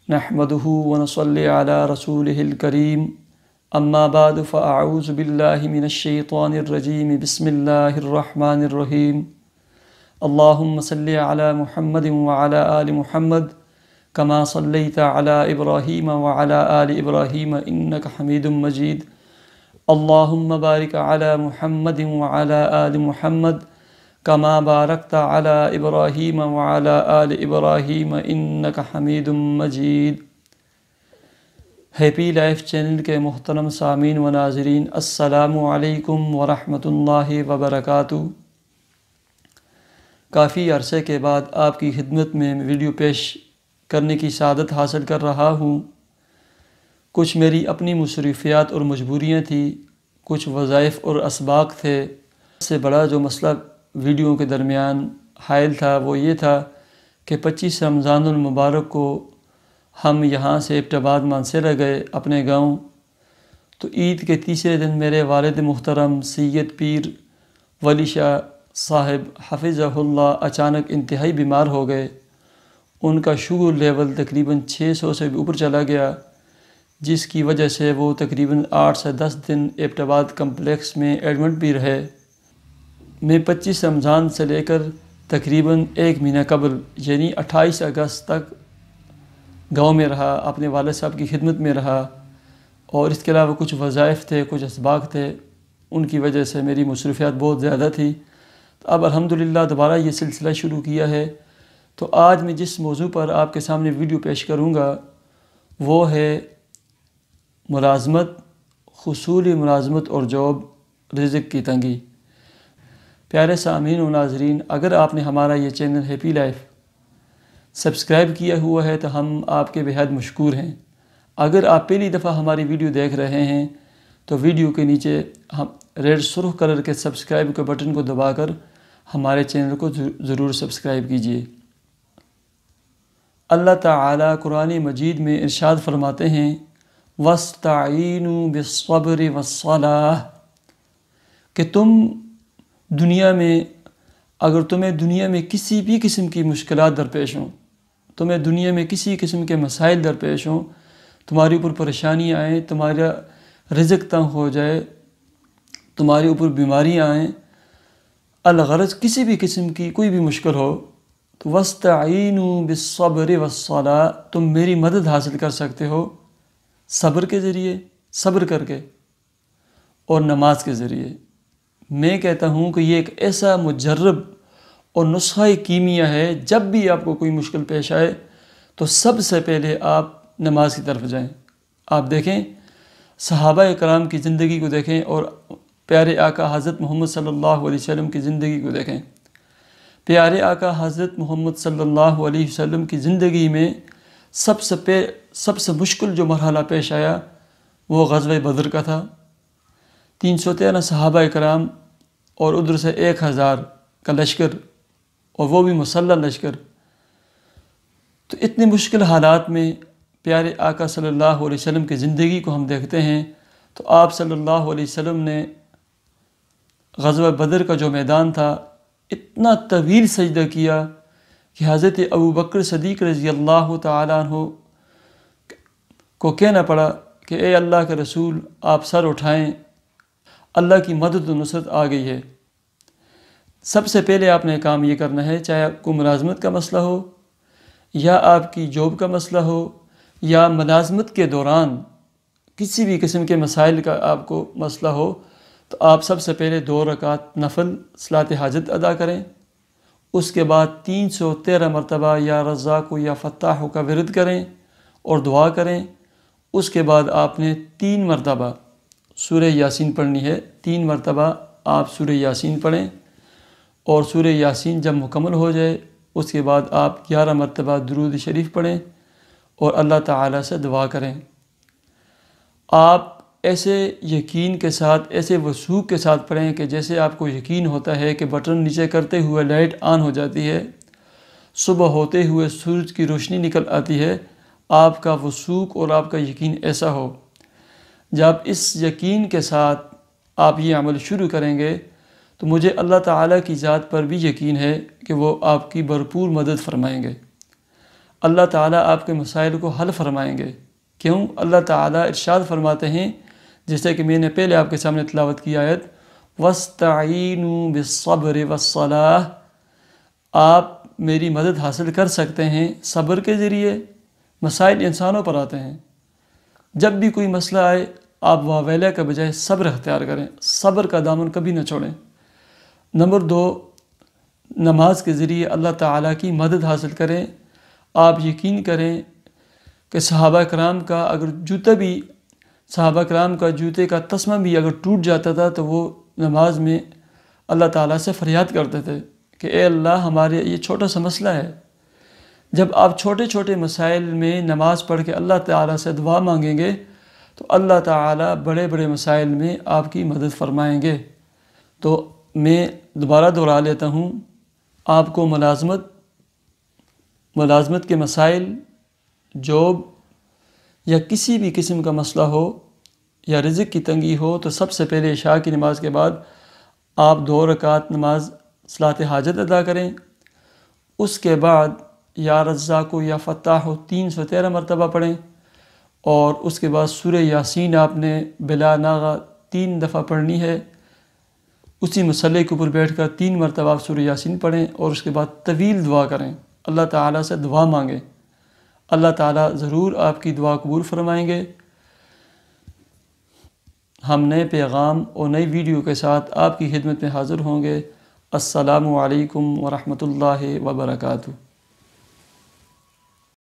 नहमदुहु व नसल्ली अला रसूलिहिल करीम अम्मा बाद फ़अऊज़ु बिल्लाहि मिनश शैतानिर रजीम बिस्मिल्लाहिर रहमानिर रहीम अल्लाहुम्मा सल्लि अला मुहम्मदिन व अला आलि मुहम्मद कमा सल्लैता अला इब्राहीम व अला आलि इब्राहीम इन्नका हमीदुम मजीद अल्लाहुम्मा बारिक अला मुहम्मदिन व अला आलि मुहम्मद कमा बारकता अला इब्राहीम व अला आलि इब्राहीम इन्नका हमीदुम मजीद। हैप्पी लाइफ चैनल के मोहतरम सामीन व नाज़रीन, अस्सलामु अलैकुम व रहमतुल्लाहि व बरकातुहू। काफ़ी अरसे के बाद आपकी खिदमत में वीडियो पेश करने की सआदत हासिल कर रहा हूँ। कुछ मेरी अपनी मसरूफियात और मजबूरियाँ थी, कुछ वज़ाइफ और असबाक थे। सबसे बड़ा जो मसला वीडियो के दरमियान हायल था वो ये था कि 25 रमज़ानुल मुबारक को हम यहाँ से एबटाबाद मानसरा गए अपने गांव। तो ईद के तीसरे दिन मेरे वालिद मुहतरम सैयद पीर वली शाह साहिब हफ़िज़हुल्लाह अचानक इंतहाई बीमार हो गए। उनका शुगर लेवल तकरीबन 600 से भी ऊपर चला गया, जिसकी वजह से वो तकरीबन 8 से 10 दिन एबटाबाद कम्प्लेक्स में एडमिट भी रहे। मैं 25 रमज़ान से लेकर तकरीबन 1 महीना कबल यानी 28 अगस्त तक गांव में रहा, अपने वालिद साहब की खिदमत में रहा। और इसके अलावा कुछ वज़ाइफ थे, कुछ असबाक थे, उनकी वजह से मेरी मसरूफियात बहुत ज़्यादा थी। तो अब अल्हम्दुलिल्लाह दोबारा ये सिलसिला शुरू किया है। तो आज मैं जिस मौजू पर आपके सामने वीडियो पेश करूँगा वो है मुलाज़मत, हुसूली मुलाज़मत और जॉब, रिज़्क़ की तंगी। प्यारे सामीन व नाज़रीन, अगर आपने हमारा ये चैनल हैप्पी लाइफ सब्सक्राइब किया हुआ है तो हम आपके बेहद मशकूर हैं। अगर आप पहली दफ़ा हमारी वीडियो देख रहे हैं तो वीडियो के नीचे हम रेड सुर्ख कलर के सब्सक्राइब के बटन को दबाकर हमारे चैनल को ज़रूर सब्सक्राइब कीजिए। अल्लाह ताला कुरान मजीद में इरशाद फरमाते हैं, वस्ताईनु बिस्सब्रि वस्सलाह, कि तुम दुनिया में, अगर तुम्हें दुनिया में किसी भी किस्म की मुश्किलात दरपेश हों, तुम्हें दुनिया में किसी किस्म के मसाइल दरपेश हों, तुम्हारे ऊपर परेशानी आए, तुम्हारा रिज़्क़ तंग हो जाए, तुम्हारे ऊपर बीमारियाँ आएँ, अलगरज किसी भी किस्म की कोई भी मुश्किल हो, तो वस्ताईनु बिस्सब्रि वस्सलाह, तुम मेरी मदद हासिल कर सकते हो सब्र के ज़रिए, सब्र करके, और नमाज के ज़रिए। मैं कहता हूँ कि ये एक ऐसा मुजर्रब और नुस्ख़ा कीमिया है, जब भी आपको कोई मुश्किल पेश आए तो सबसे पहले आप नमाज की तरफ जाएं। आप देखें, सहाबा कराम की ज़िंदगी को देखें और प्यारे आका हज़रत मोहम्मद सल्लल्लाहु अलैहि वसल्लम की ज़िंदगी को देखें। प्यारे आका हज़रत मोहम्मद सल्लल्लाहु अलैहि वसल्लम की ज़िंदगी में सबसे मुश्किल जो मरहला पेश आया वो ग़ज़वा बदर का था। 313 सहाबा कराम और उधर से 1000 का लश्कर, और वो भी मुसल्लह लश्कर। तो इतने मुश्किल हालात में प्यारे आका सल्लल्लाहु अलैहि वसल्लम की ज़िंदगी को हम देखते हैं तो आप सल्लल्लाहु अलैहि वसल्लम ने ग़ज़वा बदर का जो मैदान था, इतना तवील सजदा किया कि हज़रत अबू बकर सदीक़ रज़ी अल्लाह तआला अन्हु को कहना पड़ा कि ए अल्लाह के रसूल, आप सर उठाएं, अल्लाह की मदद और नुसरत आ गई है। सबसे पहले आपने काम ये करना है, चाहे आपको मुलाज़मत का मसला हो या आपकी जॉब का मसला हो या मुलाज़मत के दौरान किसी भी किस्म के मसाइल का आपको मसला हो, तो आप सबसे पहले 2 रकात नफल सलात हाजत अदा करें। उसके बाद 313 मरतबा या रज़्ज़ाक़ या फ़त्ताह का विरद करें और दुआ करें। उसके बाद आपने 3 मरतबा सूरह यासीन पढ़नी है। 3 मरतबा आप सूरह यासीन पढ़ें और सूरह यासीन जब मुकम्मल हो जाए उसके बाद आप 11 मरतबा दुरूद शरीफ पढ़ें और अल्लाह ताला से दुआ करें। आप ऐसे यकीन के साथ, ऐसे वसूक के साथ पढ़ें कि जैसे आपको यकीन होता है कि बटन नीचे करते हुए लाइट ऑन हो जाती है, सुबह होते हुए सूरज की रोशनी निकल आती है। आपका वसूक और आपका यकीन ऐसा हो। जब इस यकीन के साथ आप ये अमल शुरू करेंगे तो मुझे अल्लाह ताला की ज़ात पर भी यकीन है कि वो आपकी भरपूर मदद फरमाएंगे। اللہ تعالیٰ آپ کے مسائل کو حل فرمائیں گے۔ کیوں؟ اللہ تعالیٰ ارشاد فرماتے ہیں، جیسے کہ میں نے پہلے آپ کے سامنے تلاوت کی آیت، وَاسْتَعِینُوا بِالصَّبْرِ وَالصَّلَاةِ، آپ میری مدد حاصل کر سکتے ہیں صبر کے ذریعے۔ مسائل انسانوں پر آتے ہیں، جب بھی کوئی مسئلہ آئے آپ واویلا کے بجائے صبر اختیار کریں، صبر کا دامن کبھی نہ چھوڑیں۔ نمبر 2، نماز کے ذریعے اللہ تعالیٰ کی مدد حاصل کریں۔ آپ یقین کریں کہ صحابہ کرام کا اگر صحابہ کرام کا جوتے کا تسمہ بھی اگر ٹوٹ جاتا تھا تو وہ نماز میں اللہ تعالیٰ سے فریاد کرتے تھے کہ اے اللہ ہمارے یہ چھوٹا سا مسئلہ ہے۔ جب آپ چھوٹے چھوٹے مسائل میں نماز پڑھ کے اللہ تعالیٰ سے دعا مانگیں گے تو اللہ تعالیٰ بڑے بڑے مسائل میں آپ کی مدد فرمائیں گے۔ تو میں دوبارہ دہرا لیتا ہوں، آپ کو ملازمت کے مسائل، جاب یا کسی بھی قسم کا مسئلہ ہو یا رزق کی تنگی ہو تو سب سے پہلے عشاء کی نماز کے بعد آپ 2 رکعت نماز صلاۃ حاجت ادا کریں۔ اس کے بعد یا رزاق یا فتاح 313 مرتبہ پڑھیں، اور اس کے بعد سورہ یاسین آپ نے بلا ناغہ 3 دفعہ پڑھنی ہے۔ اسی مسئلے کے اوپر بیٹھ کر 3 مرتبہ آپ سورہ یاسین پڑھیں، اور اس کے بعد طویل دعا کریں، اللہ تعالیٰ سے دعا مانگیں۔ اللہ تعالیٰ ضرور آپ کی دعا قبول فرمائیں گے۔ ہم نئے پیغام اور نئی ویڈیو کے ساتھ آپ کی خدمت میں حاضر ہوں گے۔ السلام علیکم ورحمۃ اللہ وبرکاتہ۔